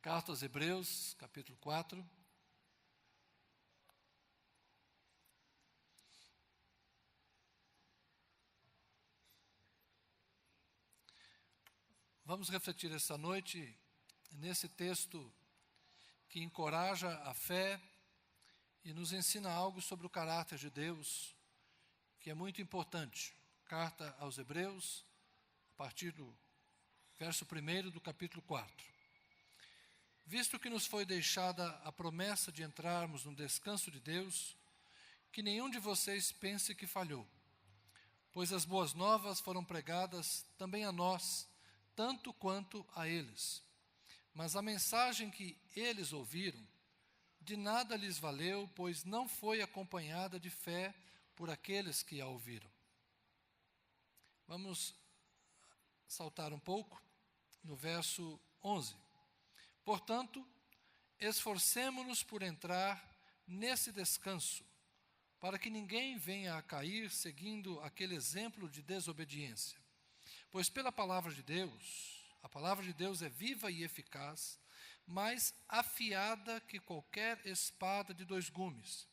Carta aos Hebreus, capítulo 4. Vamos refletir esta noite nesse texto que encoraja a fé e nos ensina algo sobre o caráter de Deus, que é muito importante. Carta aos Hebreus, a partir do verso 1 do capítulo 4. Visto que nos foi deixada a promessa de entrarmos no descanso de Deus, que nenhum de vocês pense que falhou, pois as boas novas foram pregadas também a nós, tanto quanto a eles. Mas a mensagem que eles ouviram, de nada lhes valeu, pois não foi acompanhada de fé por aqueles que a ouviram. Vamos saltar um pouco no verso 11. Portanto, esforcemo-nos por entrar nesse descanso, para que ninguém venha a cair seguindo aquele exemplo de desobediência. Pois pela palavra de Deus, a palavra de Deus é viva e eficaz, mais afiada que qualquer espada de 2 gumes.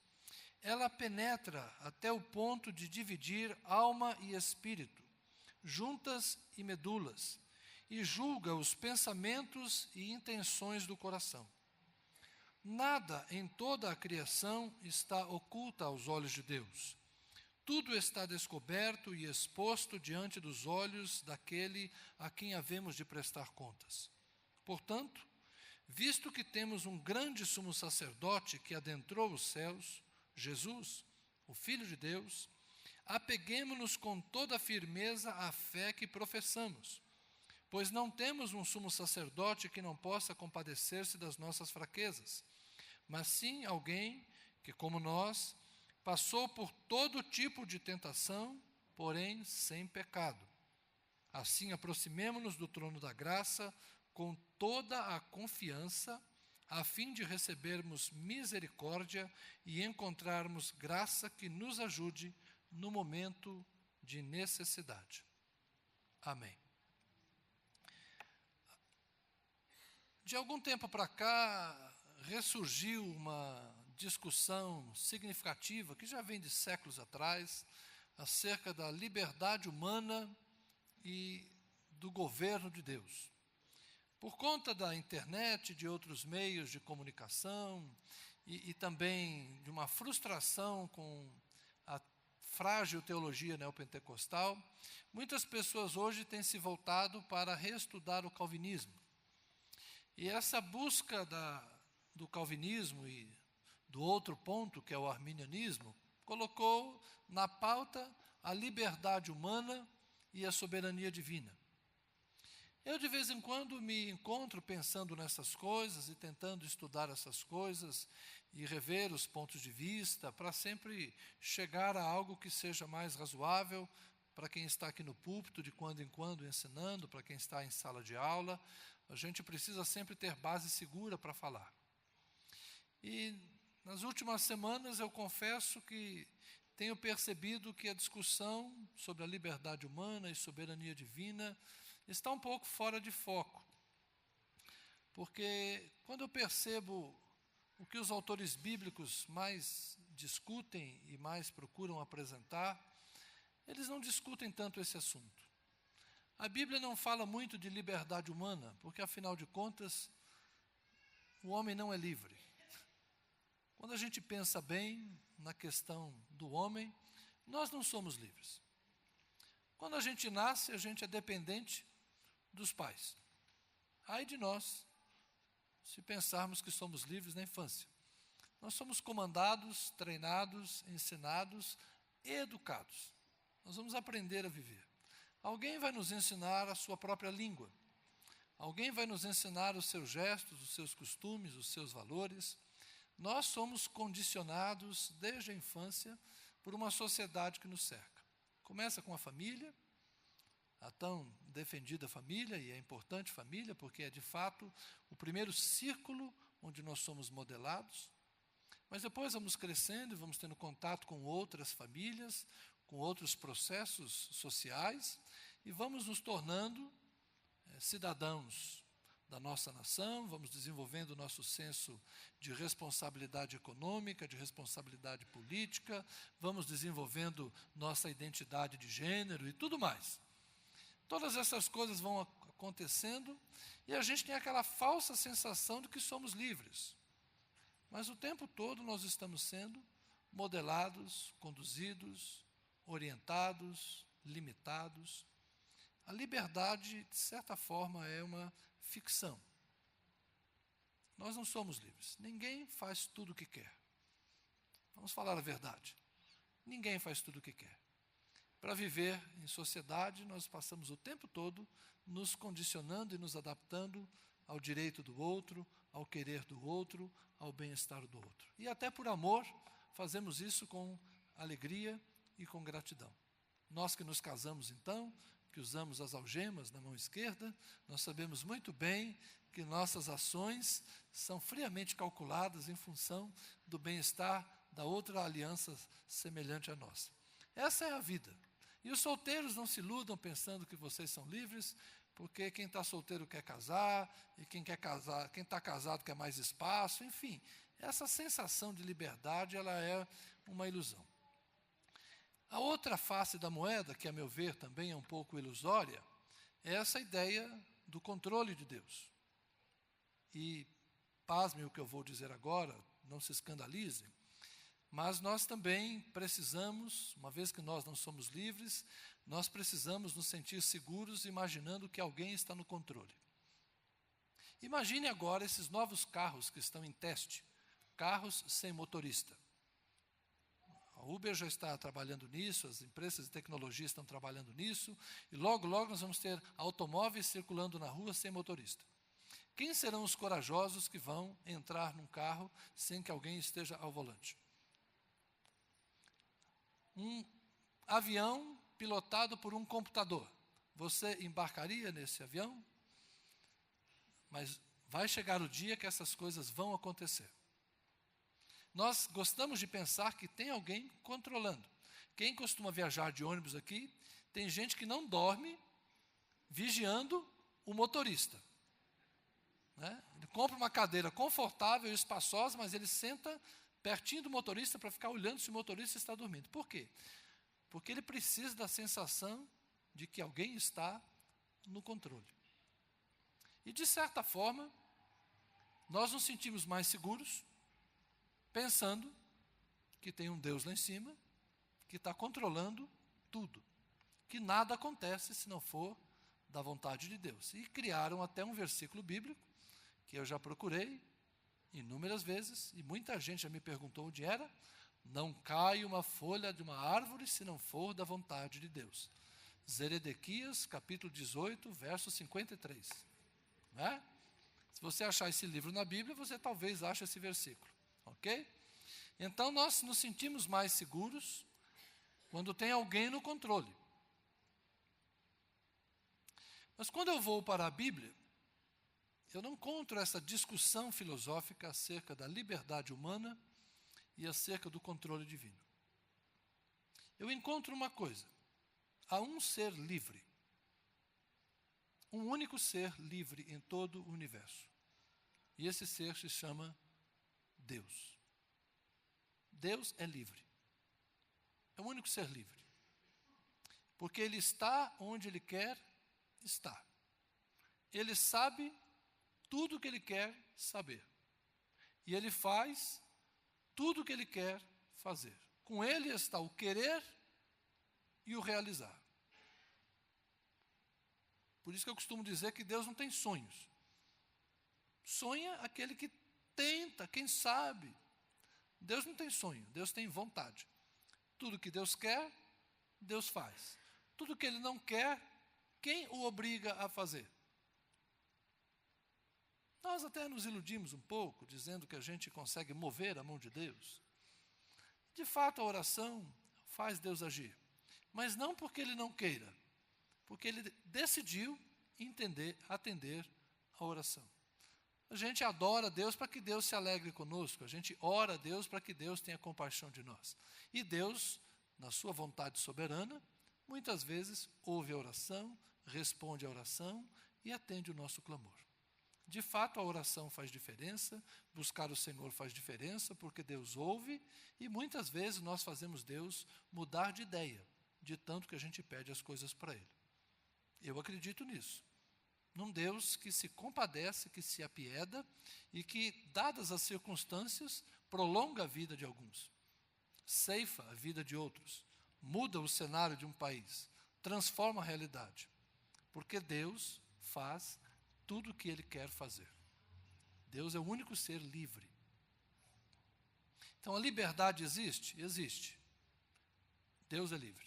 Ela penetra até o ponto de dividir alma e espírito, juntas e medulas, e julga os pensamentos e intenções do coração. Nada em toda a criação está oculta aos olhos de Deus. Tudo está descoberto e exposto diante dos olhos daquele a quem havemos de prestar contas. Portanto, visto que temos um grande sumo sacerdote que adentrou os céus, Jesus, o Filho de Deus, apeguemo-nos com toda a firmeza à fé que professamos, pois não temos um sumo sacerdote que não possa compadecer-se das nossas fraquezas, mas sim alguém que, como nós, passou por todo tipo de tentação, porém sem pecado. Assim, aproximemo-nos do trono da graça com toda a confiança, a fim de recebermos misericórdia e encontrarmos graça que nos ajude no momento de necessidade. Amém. De algum tempo para cá, ressurgiu uma discussão significativa, que já vem de séculos atrás, acerca da liberdade humana e do governo de Deus. Por conta da internet, de outros meios de comunicação e também de uma frustração com a frágil teologia neopentecostal, muitas pessoas hoje têm se voltado para reestudar o calvinismo. E essa busca do calvinismo e do outro ponto, que é o arminianismo, colocou na pauta a liberdade humana e a soberania divina. Eu, de vez em quando, me encontro pensando nessas coisas e tentando estudar essas coisas e rever os pontos de vista para sempre chegar a algo que seja mais razoável para quem está aqui no púlpito, de quando em quando ensinando, para quem está em sala de aula. A gente precisa sempre ter base segura para falar. E nas últimas semanas eu confesso que tenho percebido que a discussão sobre a liberdade humana e soberania divina está um pouco fora de foco. Porque quando eu percebo o que os autores bíblicos mais discutem e mais procuram apresentar, eles não discutem tanto esse assunto. A Bíblia não fala muito de liberdade humana, porque, afinal de contas, o homem não é livre. Quando a gente pensa bem na questão do homem, nós não somos livres. Quando a gente nasce, a gente é dependente dos pais. Ai de nós, se pensarmos que somos livres na infância. Nós somos comandados, treinados, ensinados, educados. Nós vamos aprender a viver. Alguém vai nos ensinar a sua própria língua. Alguém vai nos ensinar os seus gestos, os seus costumes, os seus valores. Nós somos condicionados desde a infância por uma sociedade que nos cerca. Começa com a família, a tão defendida família, e é importante família, porque é de fato o primeiro círculo onde nós somos modelados. Mas depois vamos crescendo e vamos tendo contato com outras famílias, com outros processos sociais, e vamos nos tornando cidadãos da nossa nação, vamos desenvolvendo o nosso senso de responsabilidade econômica, de responsabilidade política, vamos desenvolvendo nossa identidade de gênero e tudo mais. Todas essas coisas vão acontecendo e a gente tem aquela falsa sensação de que somos livres. Mas o tempo todo nós estamos sendo modelados, conduzidos, orientados, limitados. A liberdade, de certa forma, é uma ficção. Nós não somos livres. Ninguém faz tudo o que quer. Vamos falar a verdade. Ninguém faz tudo o que quer. Para viver em sociedade, nós passamos o tempo todo nos condicionando e nos adaptando ao direito do outro, ao querer do outro, ao bem-estar do outro. E até por amor, fazemos isso com alegria e com gratidão. Nós que nos casamos, então, que usamos as algemas na mão esquerda, nós sabemos muito bem que nossas ações são friamente calculadas em função do bem-estar da outra aliança semelhante à nossa. Essa é a vida. E os solteiros não se iludam pensando que vocês são livres, porque quem está solteiro quer casar, e quem está casado quer mais espaço, enfim. Essa sensação de liberdade, ela é uma ilusão. A outra face da moeda, que a meu ver também é um pouco ilusória, é essa ideia do controle de Deus. E, pasmem o que eu vou dizer agora, não se escandalizem, mas nós também precisamos, uma vez que nós não somos livres, nós precisamos nos sentir seguros imaginando que alguém está no controle. Imagine agora esses novos carros que estão em teste, carros sem motorista. A Uber já está trabalhando nisso, as empresas de tecnologia estão trabalhando nisso, e logo, logo nós vamos ter automóveis circulando na rua sem motorista. Quem serão os corajosos que vão entrar num carro sem que alguém esteja ao volante? Um avião pilotado por um computador. Você embarcaria nesse avião? Mas vai chegar o dia que essas coisas vão acontecer. Nós gostamos de pensar que tem alguém controlando. Quem costuma viajar de ônibus aqui, tem gente que não dorme vigiando o motorista. Né? Ele compra uma cadeira confortável e espaçosa, mas ele senta pertinho do motorista para ficar olhando se o motorista está dormindo. Por quê? Porque ele precisa da sensação de que alguém está no controle. E, de certa forma, nós nos sentimos mais seguros pensando que tem um Deus lá em cima que está controlando tudo, que nada acontece se não for da vontade de Deus. E criaram até um versículo bíblico que eu já procurei inúmeras vezes, e muita gente já me perguntou onde era. Não cai uma folha de uma árvore se não for da vontade de Deus. Zedequias, capítulo 18, verso 53. Né? Se você achar esse livro na Bíblia, você talvez ache esse versículo. Ok? Então nós nos sentimos mais seguros quando tem alguém no controle. Mas quando eu vou para a Bíblia, eu não encontro essa discussão filosófica acerca da liberdade humana e acerca do controle divino. Eu encontro uma coisa: há um ser livre, um único ser livre em todo o universo. E esse ser se chama Deus. Deus é livre. É o único ser livre. Porque Ele está onde Ele quer estar. Ele sabe tudo o que Ele quer saber. E Ele faz tudo o que Ele quer fazer. Com Ele está o querer e o realizar. Por isso que eu costumo dizer que Deus não tem sonhos. Sonha aquele que tenta, quem sabe. Deus não tem sonho, Deus tem vontade. Tudo que Deus quer, Deus faz. Tudo que Ele não quer, quem o obriga a fazer? Nós até nos iludimos um pouco, dizendo que a gente consegue mover a mão de Deus. De fato, a oração faz Deus agir. Mas não porque Ele não queira, porque Ele decidiu atender a oração. A gente adora a Deus para que Deus se alegre conosco. A gente ora a Deus para que Deus tenha compaixão de nós. E Deus, na sua vontade soberana, muitas vezes ouve a oração, responde a oração e atende o nosso clamor. De fato, a oração faz diferença, buscar o Senhor faz diferença, porque Deus ouve, e muitas vezes nós fazemos Deus mudar de ideia, de tanto que a gente pede as coisas para Ele. Eu acredito nisso. Num Deus que se compadece, que se apieda e que, dadas as circunstâncias, prolonga a vida de alguns, ceifa a vida de outros, muda o cenário de um país, transforma a realidade, porque Deus faz tudo o que Ele quer fazer. Deus é o único ser livre. Então, a liberdade existe? Existe. Deus é livre.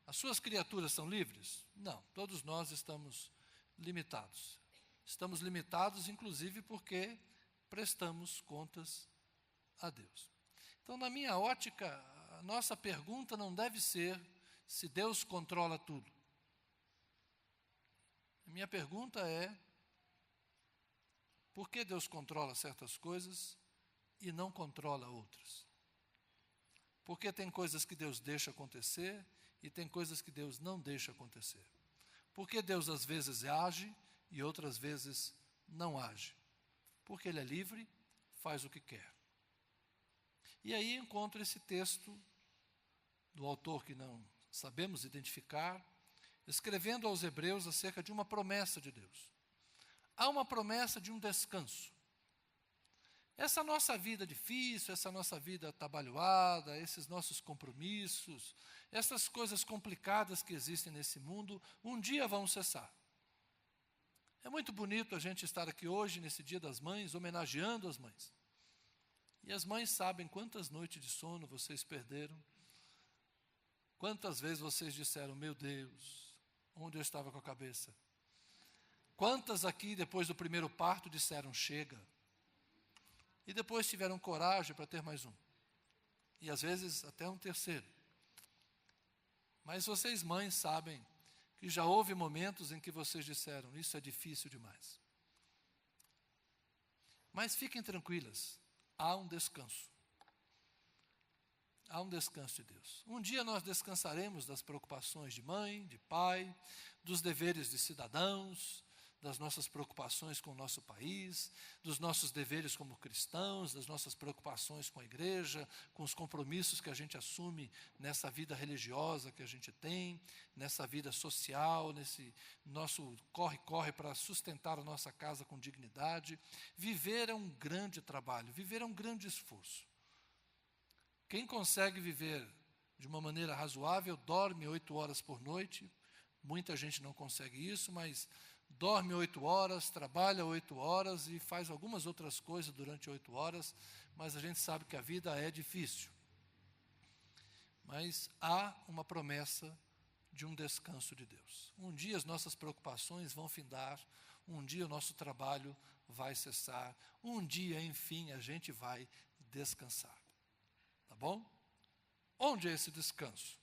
As suas criaturas são livres? Não, todos nós estamos limitados. Estamos limitados, inclusive, porque prestamos contas a Deus. Então, na minha ótica, a nossa pergunta não deve ser se Deus controla tudo. A minha pergunta é: por que Deus controla certas coisas e não controla outras? Por que tem coisas que Deus deixa acontecer e tem coisas que Deus não deixa acontecer? Por que Deus às vezes age e outras vezes não age? Porque Ele é livre, faz o que quer. E aí encontro esse texto do autor que não sabemos identificar, escrevendo aos Hebreus acerca de uma promessa de Deus. Há uma promessa de um descanso. Essa nossa vida difícil, essa nossa vida atabalhoada, esses nossos compromissos, essas coisas complicadas que existem nesse mundo, um dia vão cessar. É muito bonito a gente estar aqui hoje, nesse Dia das Mães, homenageando as mães. E as mães sabem quantas noites de sono vocês perderam, quantas vezes vocês disseram: meu Deus, onde eu estava com a cabeça? Quantas aqui, depois do primeiro parto, disseram: chega? E depois tiveram coragem para ter mais um. E às vezes até um terceiro. Mas vocês, mães, sabem que já houve momentos em que vocês disseram: isso é difícil demais. Mas fiquem tranquilas, há um descanso. Há um descanso de Deus. Um dia nós descansaremos das preocupações de mãe, de pai, dos deveres de cidadãos, das nossas preocupações com o nosso país, dos nossos deveres como cristãos, das nossas preocupações com a igreja, com os compromissos que a gente assume nessa vida religiosa que a gente tem, nessa vida social, nesse nosso corre-corre para sustentar a nossa casa com dignidade. Viver é um grande trabalho, viver é um grande esforço. Quem consegue viver de uma maneira razoável, dorme 8 horas por noite. Muita gente não consegue isso, mas dorme 8 horas, trabalha 8 horas e faz algumas outras coisas durante 8 horas, mas a gente sabe que a vida é difícil. Mas há uma promessa de um descanso de Deus. Um dia as nossas preocupações vão findar, um dia o nosso trabalho vai cessar, um dia, enfim, a gente vai descansar. Tá bom? Onde é esse descanso?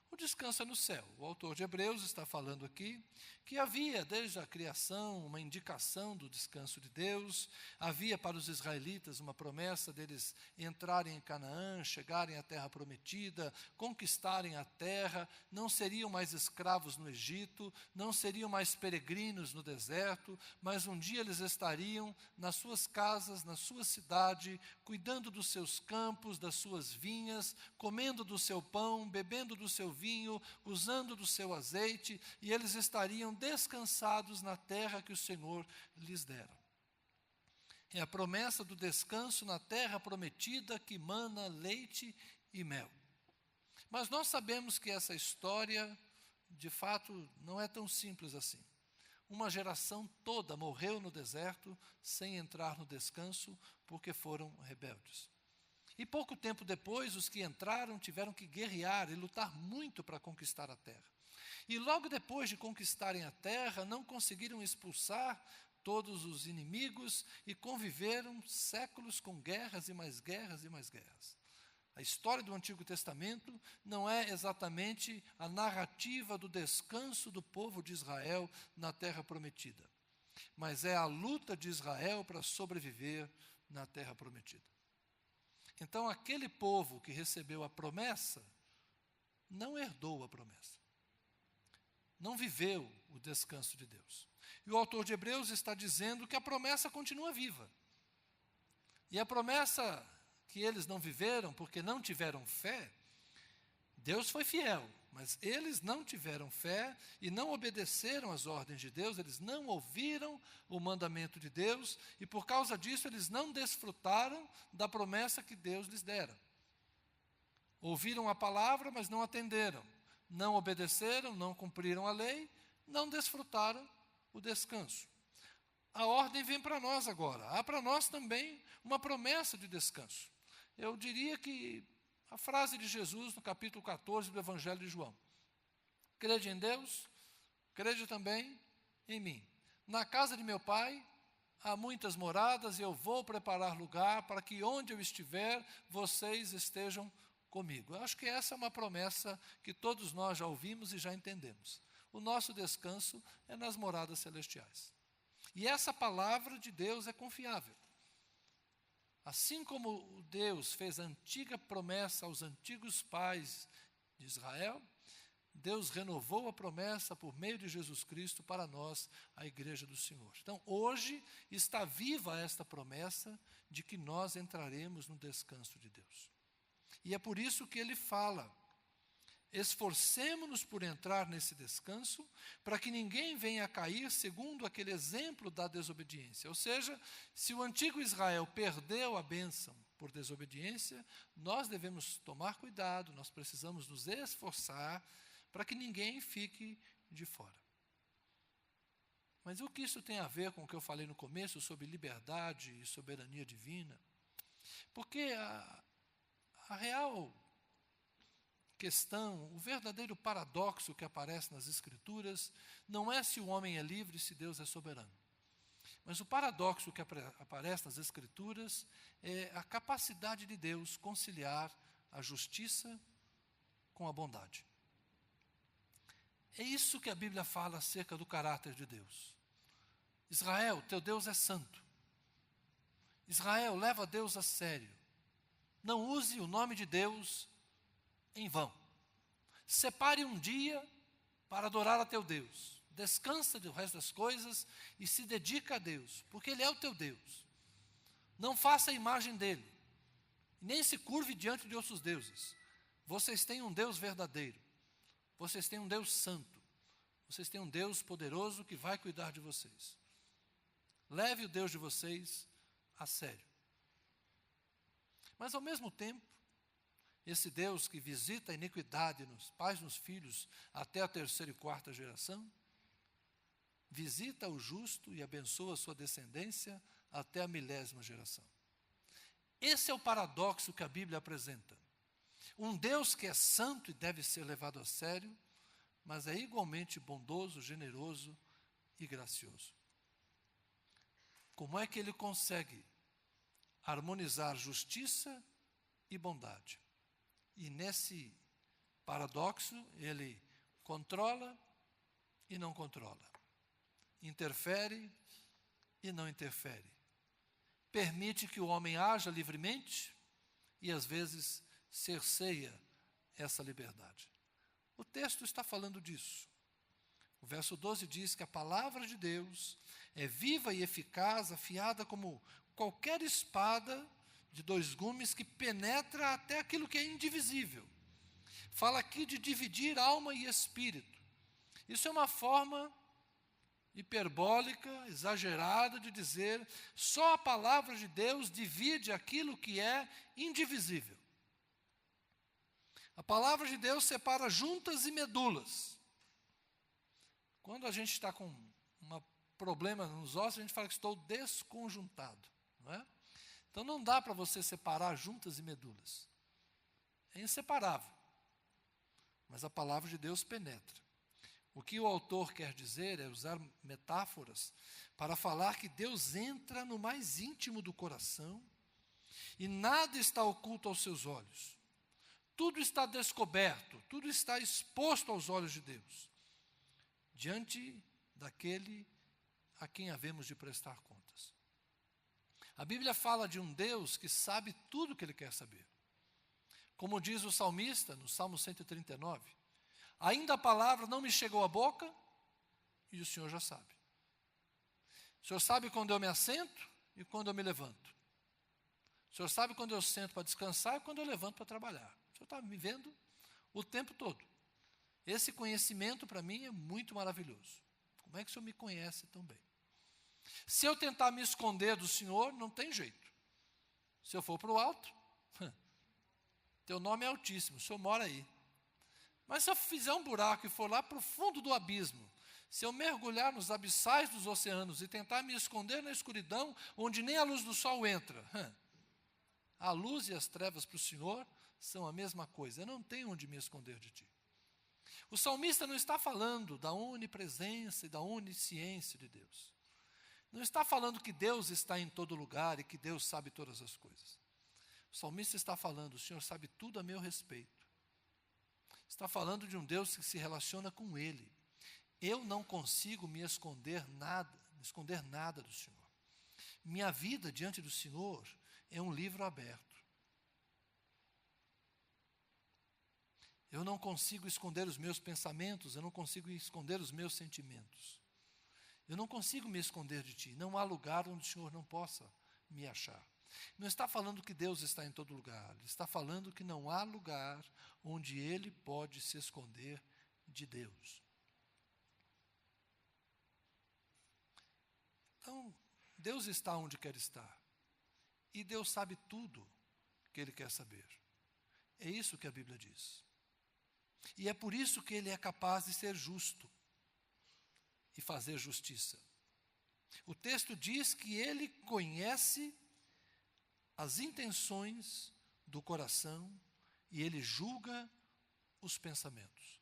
O descanso é no céu. O autor de Hebreus está falando aqui que havia, desde a criação, uma indicação do descanso de Deus. Havia para os israelitas uma promessa deles entrarem em Canaã, chegarem à terra prometida, conquistarem a terra, não seriam mais escravos no Egito, não seriam mais peregrinos no deserto, mas um dia eles estariam nas suas casas, na sua cidade, cuidando dos seus campos, das suas vinhas, comendo do seu pão, bebendo do seu vinho, usando do seu azeite, e eles estariam descansados na terra que o Senhor lhes dera. É a promessa do descanso na terra prometida que mana leite e mel. Mas nós sabemos que essa história, de fato, não é tão simples assim. Uma geração toda morreu no deserto sem entrar no descanso porque foram rebeldes. E pouco tempo depois, os que entraram tiveram que guerrear e lutar muito para conquistar a terra. E logo depois de conquistarem a terra, não conseguiram expulsar todos os inimigos e conviveram séculos com guerras e mais guerras e mais guerras. A história do Antigo Testamento não é exatamente a narrativa do descanso do povo de Israel na terra prometida, mas é a luta de Israel para sobreviver na terra prometida. Então, aquele povo que recebeu a promessa, não herdou a promessa. Não viveu o descanso de Deus. E o autor de Hebreus está dizendo que a promessa continua viva. E a promessa que eles não viveram porque não tiveram fé, Deus foi fiel, mas eles não tiveram fé e não obedeceram às ordens de Deus, eles não ouviram o mandamento de Deus, e por causa disso eles não desfrutaram da promessa que Deus lhes dera. Ouviram a palavra, mas não atenderam, não obedeceram, não cumpriram a lei, não desfrutaram o descanso. A ordem vem para nós agora, há para nós também uma promessa de descanso. Eu diria que a frase de Jesus no capítulo 14 do Evangelho de João: crede em Deus, crede também em mim. Na casa de meu Pai há muitas moradas e eu vou preparar lugar para que onde eu estiver, vocês estejam comigo. Eu acho que essa é uma promessa que todos nós já ouvimos e já entendemos. O nosso descanso é nas moradas celestiais. E essa palavra de Deus é confiável. Assim como Deus fez a antiga promessa aos antigos pais de Israel, Deus renovou a promessa por meio de Jesus Cristo para nós, a igreja do Senhor. Então, hoje está viva esta promessa de que nós entraremos no descanso de Deus. E é por isso que ele fala: esforcemo-nos por entrar nesse descanso, para que ninguém venha a cair segundo aquele exemplo da desobediência. Ou seja, se o antigo Israel perdeu a bênção por desobediência, nós devemos tomar cuidado, nós precisamos nos esforçar para que ninguém fique de fora. Mas o que isso tem a ver com o que eu falei no começo sobre liberdade e soberania divina? Porque a real questão, o verdadeiro paradoxo que aparece nas Escrituras, não é se o homem é livre, se Deus é soberano. Mas o paradoxo que aparece nas Escrituras é a capacidade de Deus conciliar a justiça com a bondade. É isso que a Bíblia fala acerca do caráter de Deus. Israel, teu Deus é santo. Israel, leva Deus a sério. Não use o nome de Deus em vão. Separe um dia para adorar a teu Deus. Descansa do resto das coisas e se dedica a Deus, porque Ele é o teu Deus. Não faça a imagem dEle, nem se curve diante de outros deuses. Vocês têm um Deus verdadeiro. Vocês têm um Deus santo. Vocês têm um Deus poderoso que vai cuidar de vocês. Leve o Deus de vocês a sério. Mas ao mesmo tempo, esse Deus que visita a iniquidade nos pais, nos filhos, até a terceira e quarta geração, visita o justo e abençoa a sua descendência até a 1000ª geração. Esse é o paradoxo que a Bíblia apresenta. Um Deus que é santo e deve ser levado a sério, mas é igualmente bondoso, generoso e gracioso. Como é que Ele consegue harmonizar justiça e bondade? E nesse paradoxo, Ele controla e não controla, interfere e não interfere, permite que o homem haja livremente e às vezes cerceia essa liberdade. O texto está falando disso. O verso 12 diz que a palavra de Deus é viva e eficaz, afiada como qualquer espada de 2 gumes que penetra até aquilo que é indivisível. Fala aqui de dividir alma e espírito. Isso é uma forma hiperbólica, exagerada de dizer só a palavra de Deus divide aquilo que é indivisível. A palavra de Deus separa juntas e medulas. Quando a gente está com um problema nos ossos, a gente fala que estou desconjuntado, não é? Então não dá para você separar juntas e medulas. É inseparável. Mas a palavra de Deus penetra. O que o autor quer dizer é usar metáforas para falar que Deus entra no mais íntimo do coração e nada está oculto aos seus olhos. Tudo está descoberto, tudo está exposto aos olhos de Deus, diante daquele a quem havemos de prestar contas. A Bíblia fala de um Deus que sabe tudo o que Ele quer saber. Como diz o salmista no Salmo 139, ainda a palavra não me chegou à boca e o Senhor já sabe. O Senhor sabe quando eu me assento e quando eu me levanto. O Senhor sabe quando eu sento para descansar e quando eu levanto para trabalhar. O Senhor está me vendo o tempo todo. Esse conhecimento para mim é muito maravilhoso. Como é que o Senhor me conhece tão bem? Se eu tentar me esconder do Senhor, não tem jeito. Se eu for para o alto, teu nome é altíssimo, o Senhor mora aí. Mas se eu fizer um buraco e for lá para o fundo do abismo, se eu mergulhar nos abissais dos oceanos e tentar me esconder na escuridão, onde nem a luz do sol entra, a luz e as trevas para o Senhor são a mesma coisa. Eu não tenho onde me esconder de ti. O salmista não está falando da onipresença e da onisciência de Deus. Não está falando que Deus está em todo lugar e que Deus sabe todas as coisas. O salmista está falando, o Senhor sabe tudo a meu respeito. Está falando de um Deus que se relaciona com Ele. Eu não consigo me esconder nada do Senhor. Minha vida diante do Senhor é um livro aberto. Eu não consigo esconder os meus pensamentos, eu não consigo esconder os meus sentimentos. Eu não consigo me esconder de ti. Não há lugar onde o Senhor não possa me achar. Não está falando que Deus está em todo lugar. Ele está falando que não há lugar onde Ele pode se esconder de Deus. Então, Deus está onde quer estar. E Deus sabe tudo que Ele quer saber. É isso que a Bíblia diz. E é por isso que Ele é capaz de ser justo e fazer justiça. O texto diz que Ele conhece as intenções do coração e Ele julga os pensamentos.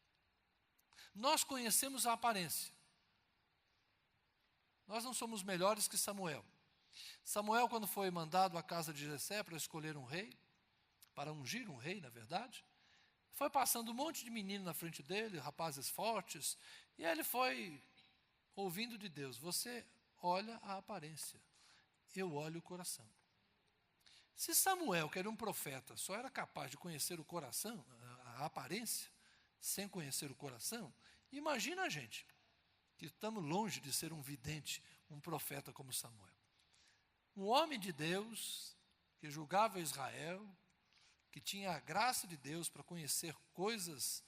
Nós conhecemos a aparência. Nós não somos melhores que Samuel. Samuel, quando foi mandado à casa de Jessé para escolher um rei, para ungir um rei, na verdade, foi passando um monte de menino na frente dele, rapazes fortes, e ele foi ouvindo de Deus. Você olha a aparência, eu olho o coração. Se Samuel, que era um profeta, só era capaz de conhecer o coração, a aparência, sem conhecer o coração, imagina a gente, que estamos longe de ser um vidente, um profeta como Samuel. Um homem de Deus, que julgava Israel, que tinha a graça de Deus para conhecer coisas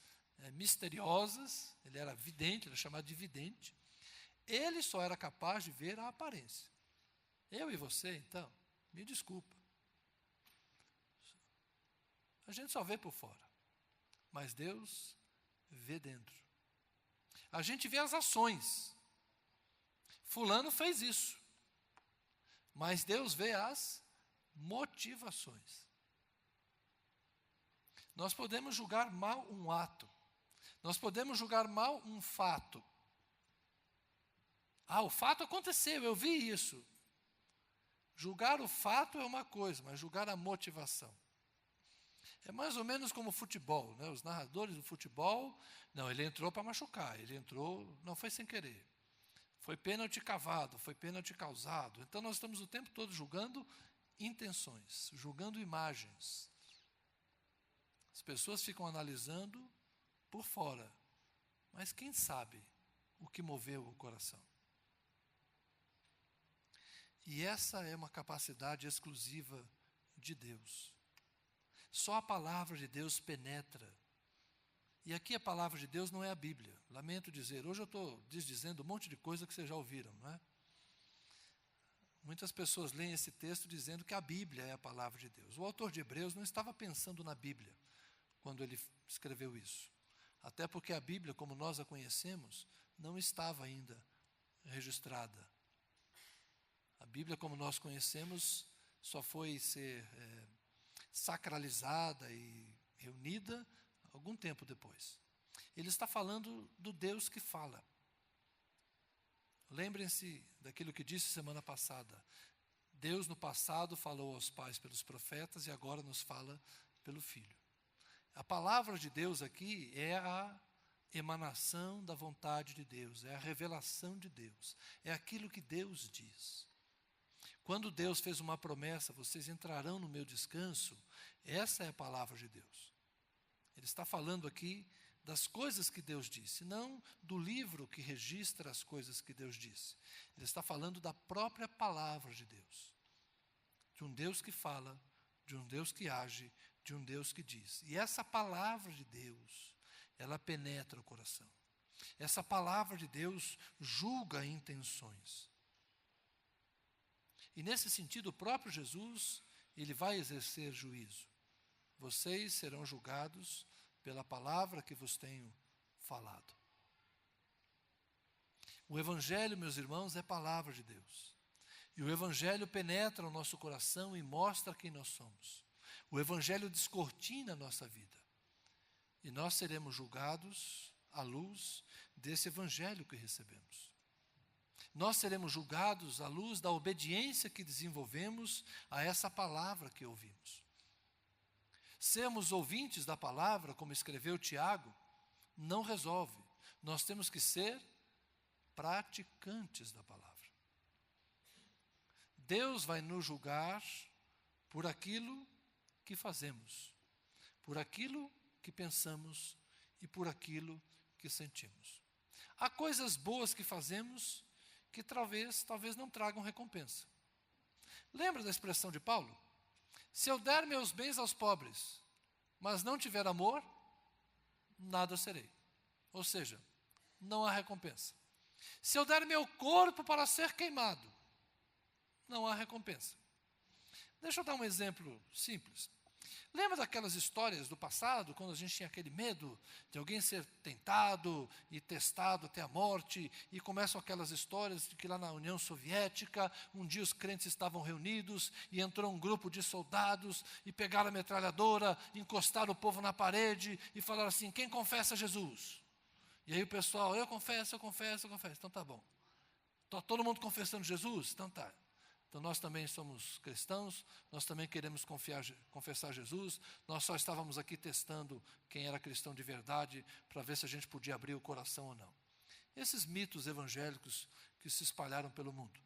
misteriosas, ele era vidente, ele era chamado de vidente, ele só era capaz de ver a aparência. Eu e você, então, me desculpa. A gente só vê por fora, mas Deus vê dentro. A gente vê as ações. Fulano fez isso, mas Deus vê as motivações. Nós podemos julgar mal um ato. Nós podemos julgar mal um fato. O fato aconteceu, eu vi isso. Julgar o fato é uma coisa, mas julgar a motivação. É mais ou menos como o futebol, né? Os narradores do futebol, não, ele entrou para machucar, ele entrou, não foi sem querer. Foi pênalti cavado, foi pênalti causado. Então nós estamos o tempo todo julgando intenções, julgando imagens. As pessoas ficam analisando por fora, mas quem sabe o que moveu o coração? E essa é uma capacidade exclusiva de Deus. Só a palavra de Deus penetra. E aqui a palavra de Deus não é a Bíblia. Lamento dizer, hoje eu estou desdizendo um monte de coisa que vocês já ouviram, não é? Muitas pessoas leem esse texto dizendo que a Bíblia é a palavra de Deus. O autor de Hebreus não estava pensando na Bíblia quando ele escreveu isso. Até porque a Bíblia, como nós a conhecemos, não estava ainda registrada. A Bíblia, como nós conhecemos, só foi ser sacralizada e reunida algum tempo depois. Ele está falando do Deus que fala. Lembrem-se daquilo que disse semana passada. Deus no passado falou aos pais pelos profetas e agora nos fala pelo Filho. A palavra de Deus aqui é a emanação da vontade de Deus, é a revelação de Deus, é aquilo que Deus diz. Quando Deus fez uma promessa, vocês entrarão no meu descanso, essa é a palavra de Deus. Ele está falando aqui das coisas que Deus disse, não do livro que registra as coisas que Deus disse. Ele está falando da própria palavra de Deus. De um Deus que fala, de um Deus que age, de um Deus que diz. E essa palavra de Deus, ela penetra o coração. Essa palavra de Deus julga intenções. E nesse sentido, o próprio Jesus, ele vai exercer juízo. Vocês serão julgados pela palavra que vos tenho falado. O Evangelho, meus irmãos, é palavra de Deus. E o Evangelho penetra o nosso coração e mostra quem nós somos. O Evangelho descortina a nossa vida. E nós seremos julgados à luz desse Evangelho que recebemos. Nós seremos julgados à luz da obediência que desenvolvemos a essa palavra que ouvimos. Sermos ouvintes da palavra, como escreveu Tiago, não resolve. Nós temos que ser praticantes da palavra. Deus vai nos julgar por aquilo que fazemos, por aquilo que pensamos e por aquilo que sentimos. Há coisas boas que fazemos que talvez não tragam recompensa. Lembra da expressão de Paulo? Se eu der meus bens aos pobres, mas não tiver amor, nada serei. Ou seja, não há recompensa. Se eu der meu corpo para ser queimado, não há recompensa. Deixa eu dar um exemplo simples. Lembra daquelas histórias do passado, quando a gente tinha aquele medo de alguém ser tentado e testado até a morte, e começam aquelas histórias de que lá na União Soviética, um dia os crentes estavam reunidos e entrou um grupo de soldados e pegaram a metralhadora, encostaram o povo na parede e falaram assim: quem confessa Jesus? E aí o pessoal: eu confesso. Então tá bom. Está todo mundo confessando Jesus? Então tá. Então nós também somos cristãos, nós também queremos confessar Jesus, nós só estávamos aqui testando quem era cristão de verdade, para ver se a gente podia abrir o coração ou não. Esses mitos evangélicos que se espalharam pelo mundo.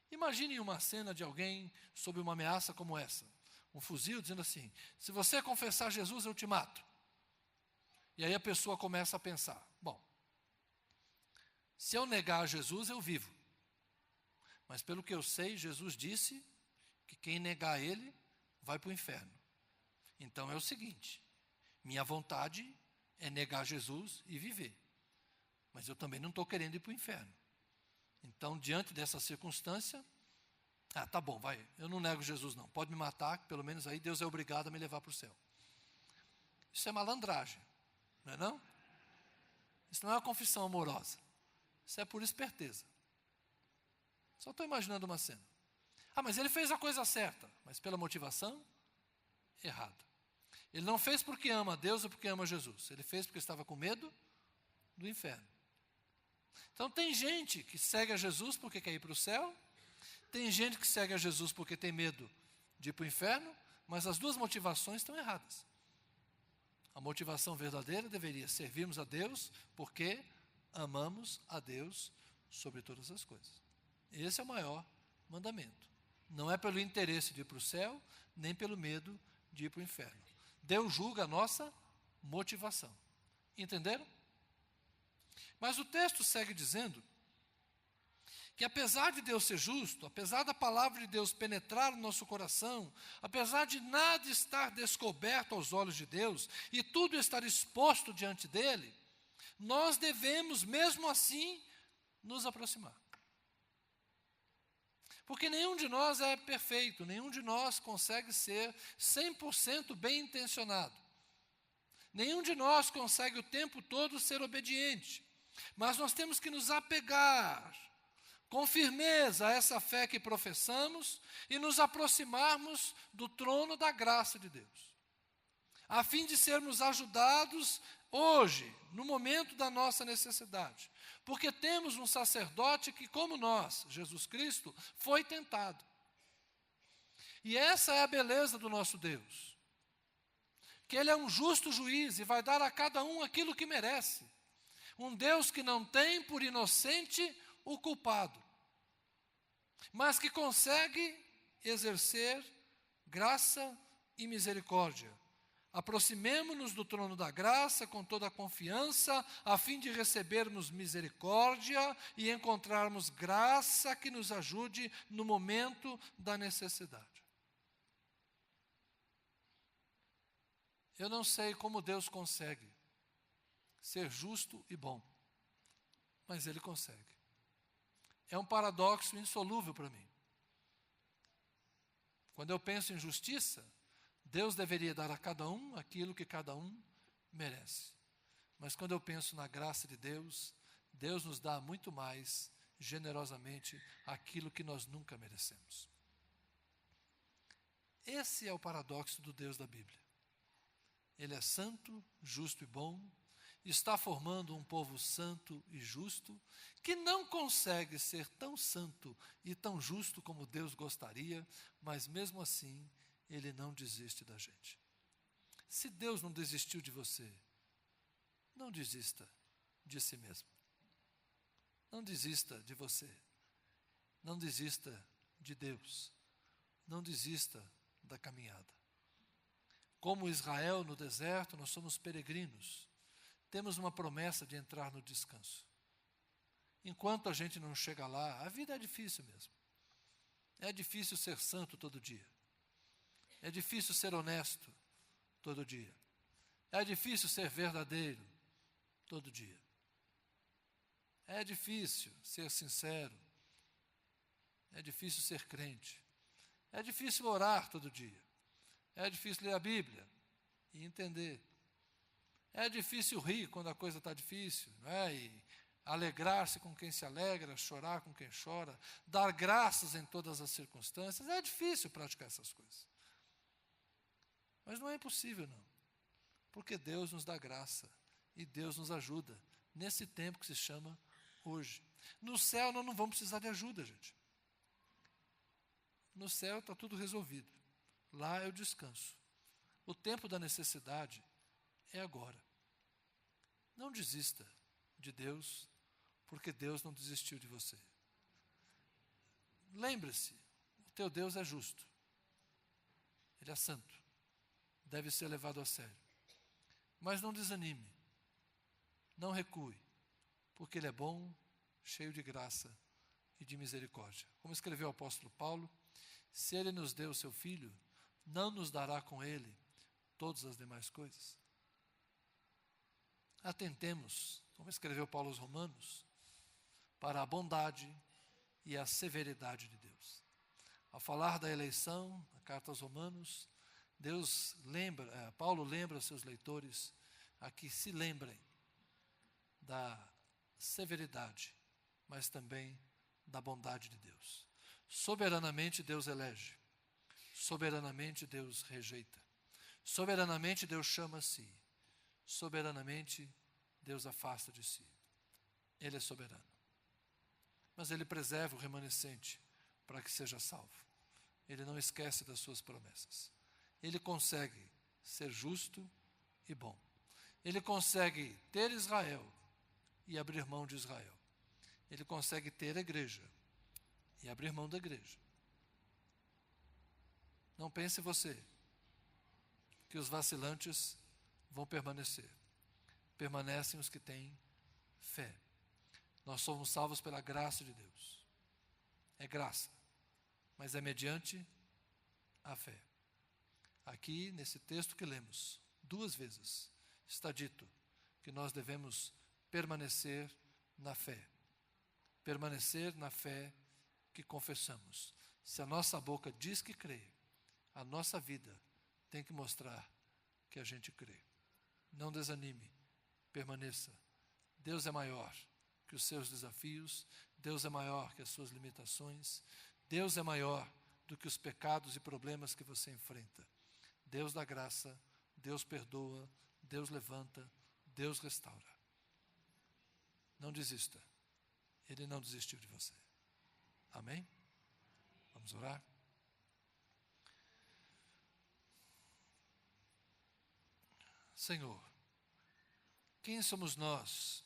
Imaginem uma cena de alguém sob uma ameaça como essa, um fuzil dizendo assim: se você confessar Jesus, eu te mato. E aí a pessoa começa a pensar: bom, se eu negar Jesus, eu vivo. Mas pelo que eu sei, Jesus disse que quem negar ele vai para o inferno. Então é o seguinte: minha vontade é negar Jesus e viver. Mas eu também não estou querendo ir para o inferno. Então, diante dessa circunstância, tá bom, vai, eu não nego Jesus não. Pode me matar, que pelo menos aí Deus é obrigado a me levar para o céu. Isso é malandragem, não é não? Isso não é uma confissão amorosa. Isso é por esperteza. Só estou imaginando uma cena. Mas ele fez a coisa certa, mas pela motivação errada. Ele não fez porque ama a Deus ou porque ama Jesus. Ele fez porque estava com medo do inferno. Então tem gente que segue a Jesus porque quer ir para o céu, tem gente que segue a Jesus porque tem medo de ir para o inferno, mas as duas motivações estão erradas. A motivação verdadeira deveria servirmos a Deus porque amamos a Deus sobre todas as coisas. Esse é o maior mandamento. Não é pelo interesse de ir para o céu, nem pelo medo de ir para o inferno. Deus julga a nossa motivação. Entenderam? Mas o texto segue dizendo que apesar de Deus ser justo, apesar da palavra de Deus penetrar no nosso coração, apesar de nada estar descoberto aos olhos de Deus e tudo estar exposto diante dele, nós devemos mesmo assim nos aproximar. Porque nenhum de nós é perfeito, nenhum de nós consegue ser 100% bem intencionado. Nenhum de nós consegue o tempo todo ser obediente. Mas nós temos que nos apegar com firmeza a essa fé que professamos e nos aproximarmos do trono da graça de Deus, a fim de sermos ajudados hoje, no momento da nossa necessidade. Porque temos um sacerdote que, como nós, Jesus Cristo, foi tentado. E essa é a beleza do nosso Deus. Que Ele é um justo juiz e vai dar a cada um aquilo que merece. Um Deus que não tem por inocente o culpado, mas que consegue exercer graça e misericórdia Aproximemo-nos do trono da graça com toda a confiança, a fim de recebermos misericórdia e encontrarmos graça que nos ajude no momento da necessidade. Eu não sei como Deus consegue ser justo e bom, mas Ele consegue. É um paradoxo insolúvel para mim. Quando eu penso em justiça, Deus deveria dar a cada um aquilo que cada um merece. Mas quando eu penso na graça de Deus, Deus nos dá muito mais generosamente aquilo que nós nunca merecemos. Esse é o paradoxo do Deus da Bíblia. Ele é santo, justo e bom, está formando um povo santo e justo, que não consegue ser tão santo e tão justo como Deus gostaria, mas mesmo assim, Ele não desiste da gente. Se Deus não desistiu de você, não desista de si mesmo. Não desista de você. Não desista de Deus. Não desista da caminhada. Como Israel no deserto, nós somos peregrinos. Temos uma promessa de entrar no descanso. Enquanto a gente não chega lá, a vida é difícil mesmo. É difícil ser santo todo dia. É difícil ser honesto todo dia. É difícil ser verdadeiro todo dia. É difícil ser sincero. É difícil ser crente. É difícil orar todo dia. É difícil ler a Bíblia e entender. É difícil rir quando a coisa está difícil, não é? E alegrar-se com quem se alegra, chorar com quem chora, dar graças em todas as circunstâncias. É difícil praticar essas coisas. Mas não é impossível, não. Porque Deus nos dá graça e Deus nos ajuda nesse tempo que se chama hoje. No céu nós não vamos precisar de ajuda, gente. No céu está tudo resolvido. Lá é o descanso. O tempo da necessidade é agora. Não desista de Deus, porque Deus não desistiu de você. Lembre-se, o teu Deus é justo. Ele é santo. Deve ser levado a sério. Mas não desanime. Não recue, porque Ele é bom, cheio de graça e de misericórdia. Como escreveu o apóstolo Paulo, se Ele nos deu o seu Filho, não nos dará com Ele todas as demais coisas? Atentemos, como escreveu Paulo aos Romanos, para a bondade e a severidade de Deus. Ao falar da eleição, na carta aos Romanos, Paulo lembra aos seus leitores a que se lembrem da severidade, mas também da bondade de Deus. Soberanamente Deus elege, soberanamente Deus rejeita, soberanamente Deus chama a si, soberanamente Deus afasta de si. Ele é soberano. Mas Ele preserva o remanescente para que seja salvo. Ele não esquece das suas promessas. Ele consegue ser justo e bom. Ele consegue ter Israel e abrir mão de Israel. Ele consegue ter a igreja e abrir mão da igreja. Não pense você que os vacilantes vão permanecer. Permanecem os que têm fé. Nós somos salvos pela graça de Deus. É graça, mas é mediante a fé. Aqui, nesse texto que lemos, 2 vezes, está dito que nós devemos permanecer na fé. Permanecer na fé que confessamos. Se a nossa boca diz que crê, a nossa vida tem que mostrar que a gente crê. Não desanime, permaneça. Deus é maior que os seus desafios, Deus é maior que as suas limitações, Deus é maior do que os pecados e problemas que você enfrenta. Deus dá graça, Deus perdoa, Deus levanta, Deus restaura. Não desista. Ele não desistiu de você. Amém? Vamos orar? Senhor, quem somos nós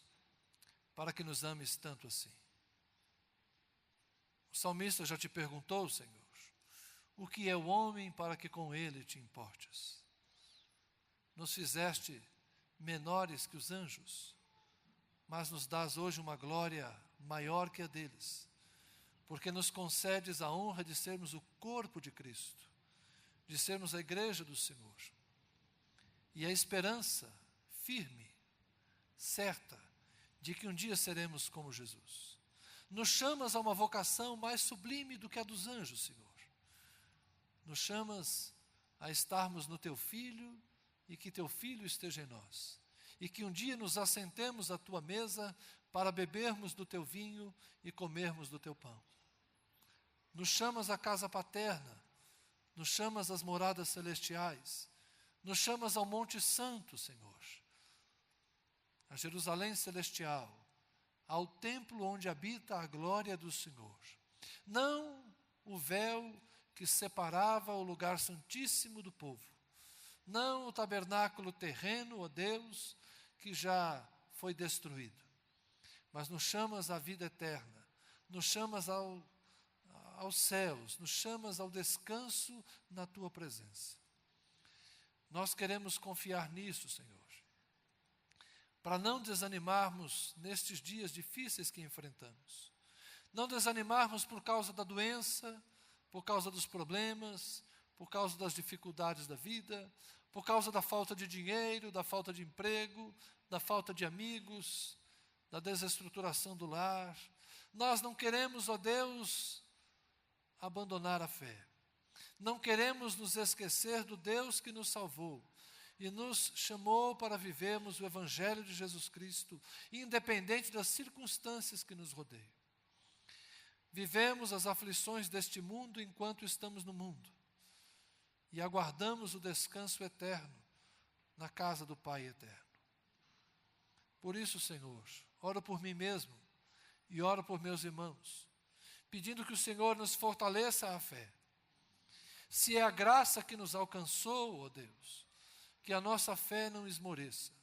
para que nos ames tanto assim? O salmista já te perguntou, Senhor, o que é o homem para que com ele te importes? nos fizeste menores que os anjos, mas nos dás hoje uma glória maior que a deles, porque nos concedes a honra de sermos o corpo de Cristo, de sermos a igreja do Senhor, e a esperança firme, certa, de que um dia seremos como Jesus. Nos chamas a uma vocação mais sublime do que a dos anjos, Senhor. Nos chamas a estarmos no Teu Filho e que Teu Filho esteja em nós. E que um dia nos assentemos à Tua mesa para bebermos do Teu vinho e comermos do Teu pão. Nos chamas à casa paterna, nos chamas às moradas celestiais, nos chamas ao Monte Santo, Senhor, a Jerusalém celestial, ao templo onde habita a glória do Senhor. Não o véu que separava o lugar santíssimo do povo, não o tabernáculo terreno, ó Deus, que já foi destruído, mas nos chamas à vida eterna, nos chamas aos céus, nos chamas ao descanso na Tua presença. Nós queremos confiar nisso, Senhor, para não desanimarmos nestes dias difíceis que enfrentamos. Não desanimarmos por causa da doença, por causa dos problemas, por causa das dificuldades da vida, por causa da falta de dinheiro, da falta de emprego, da falta de amigos, da desestruturação do lar. Nós não queremos, ó Deus, abandonar a fé. Não queremos nos esquecer do Deus que nos salvou e nos chamou para vivermos o Evangelho de Jesus Cristo, independente das circunstâncias que nos rodeiam. Vivemos as aflições deste mundo enquanto estamos no mundo e aguardamos o descanso eterno na casa do Pai eterno. Por isso, Senhor, oro por mim mesmo e oro por meus irmãos, pedindo que o Senhor nos fortaleça a fé. Se é a graça que nos alcançou, ó Deus, que a nossa fé não esmoreça,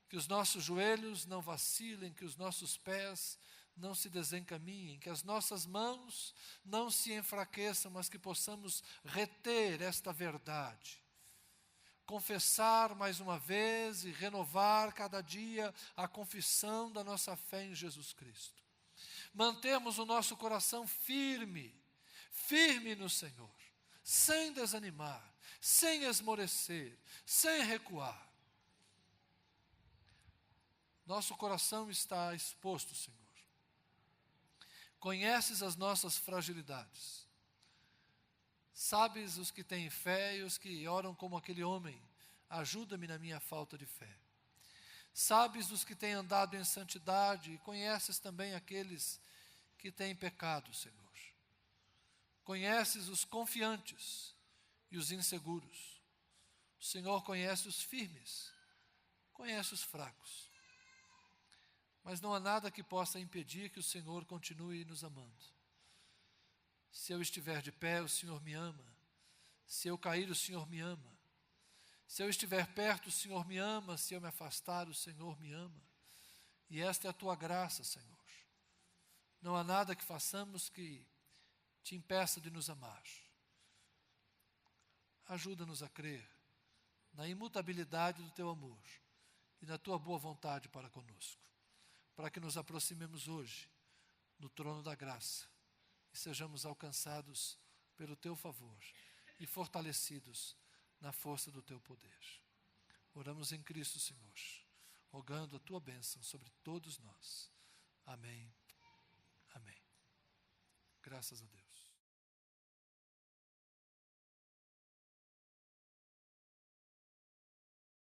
que os nossos joelhos não vacilem, que os nossos pés não se desencaminhem, que as nossas mãos não se enfraqueçam, mas que possamos reter esta verdade, confessar mais uma vez e renovar cada dia a confissão da nossa fé em Jesus Cristo. Mantermos o nosso coração firme no Senhor, sem desanimar, sem esmorecer, sem recuar. Nosso coração está exposto, Senhor. Conheces as nossas fragilidades. Sabes os que têm fé e os que oram como aquele homem. Ajuda-me na minha falta de fé. Sabes os que têm andado em santidade e conheces também aqueles que têm pecado, Senhor. Conheces os confiantes e os inseguros. O Senhor conhece os firmes, conhece os fracos. Mas não há nada que possa impedir que o Senhor continue nos amando. Se eu estiver de pé, o Senhor me ama. Se eu cair, o Senhor me ama. Se eu estiver perto, o Senhor me ama. Se eu me afastar, o Senhor me ama. E esta é a Tua graça, Senhor. Não há nada que façamos que Te impeça de nos amar. Ajuda-nos a crer na imutabilidade do Teu amor e na Tua boa vontade para conosco, para que nos aproximemos hoje no trono da graça e sejamos alcançados pelo Teu favor e fortalecidos na força do Teu poder. Oramos em Cristo, Senhor, rogando a Tua bênção sobre todos nós. Amém. Amém. Graças a Deus.